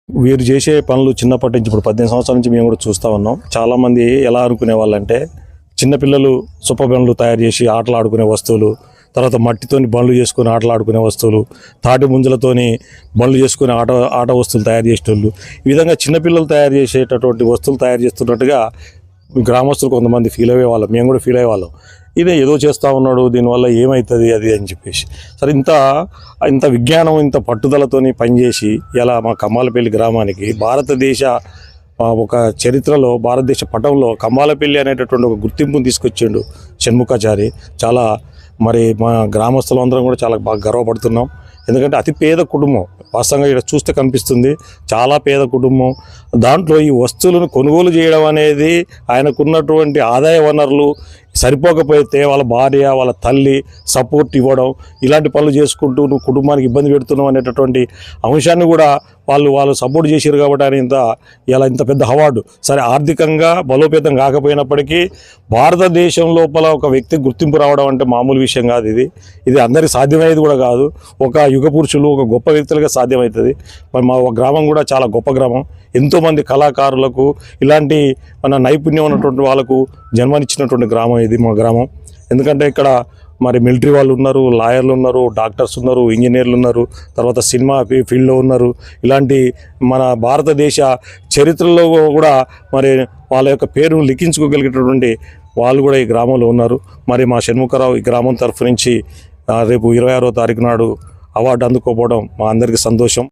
వీరు చేసే పనులు చిన్నప్పటి నుంచి ఇప్పుడు 18 సంవత్సరాల నుంచి మేము కూడా చూస్తూ ఉన్నాం. చాలామంది ఎలా అనుకునే వాళ్ళంటే చిన్నపిల్లలు సొప్ప బండ్లు తయారు చేసి ఆటలు ఆడుకునే వస్తువులు, తర్వాత మట్టితోని బండ్లు చేసుకుని ఆటలు ఆడుకునే వస్తువులు, తాటి ముంజలతోని బండ్లు చేసుకుని ఆట వస్తువులు తయారు చేసేటోళ్ళు, ఈ విధంగా చిన్నపిల్లలు తయారు చేసేటటువంటి వస్తువులు తయారు చేస్తున్నట్టుగా గ్రామస్తులు కొంతమంది ఫీల్ అయ్యేవాళ్ళం. మేము కూడా ఫీల్ అయ్యేవాళ్ళం. ఇదే ఏదో చేస్తూ ఉన్నాడు, దీనివల్ల ఏమవుతుంది అది అని చెప్పేసి. సరే, ఇంత విజ్ఞానం, ఇంత పట్టుదలతోని పనిచేసి ఇలా మా కమ్మాలపల్లి గ్రామానికి భారతదేశ ఒక చరిత్రలో, భారతదేశ పటంలో కమ్మాలపల్లి అనేటటువంటి ఒక గుర్తింపును తీసుకొచ్చిండు షణ్ముఖాచారి. చాలా మా గ్రామస్తులు అందరం కూడా చాలా బాగా గర్వపడుతున్నాం. ఎందుకంటే అతి పేద కుటుంబం, వాస్తవంగా ఇక్కడ చూస్తే కనిపిస్తుంది, చాలా పేద కుటుంబం. దాంట్లో ఈ వస్తువులను కొనుగోలు చేయడం అనేది ఆయనకున్నటువంటి ఆదాయ వనరులు సరిపోకపోతే వాళ్ళ భార్య, వాళ్ళ తల్లి సపోర్ట్ ఇవ్వడం, ఇలాంటి పనులు చేసుకుంటూ నువ్వు కుటుంబానికి ఇబ్బంది పెడుతున్నావు అనేటటువంటి అంశాన్ని కూడా వాళ్ళు సపోర్ట్ చేశారు కాబట్టి ఆయన ఇంత పెద్ద అవార్డు. సరే, ఆర్థికంగా బలోపేతం కాకపోయినప్పటికీ భారతదేశం లోపల ఒక వ్యక్తి గుర్తింపు రావడం అంటే మామూలు విషయం కాదు. ఇది అందరికీ సాధ్యమయ్యేది కూడా కాదు. ఒక యుగ పురుషులు, ఒక గొప్ప వ్యక్తులుగా సాధ్యమవుతుంది. మా గ్రామం కూడా చాలా గొప్ప గ్రామం. ఎంతోమంది కళాకారులకు, ఇలాంటి మన నైపుణ్యం ఉన్నటువంటి వాళ్ళకు జన్మనిచ్చినటువంటి గ్రామం ఇది మా గ్రామం. ఎందుకంటే ఇక్కడ మిలిటరీ వాళ్ళు ఉన్నారు, లాయర్లు ఉన్నారు, డాక్టర్స్ ఉన్నారు, ఇంజనీర్లు ఉన్నారు, తర్వాత సినిమా ఫీల్డ్లో ఉన్నారు. ఇలాంటి మన భారతదేశ చరిత్రలో కూడా వాళ్ళ యొక్క పేరును లిఖించుకోగలిగేటటువంటి వాళ్ళు కూడా ఈ గ్రామంలో ఉన్నారు. మా షణ్ముఖరావు ఈ గ్రామం తరఫు నుంచి రేపు 26వ తారీఖు నాడు అవార్డు అందుకోపోవడం మా అందరికీ సంతోషం.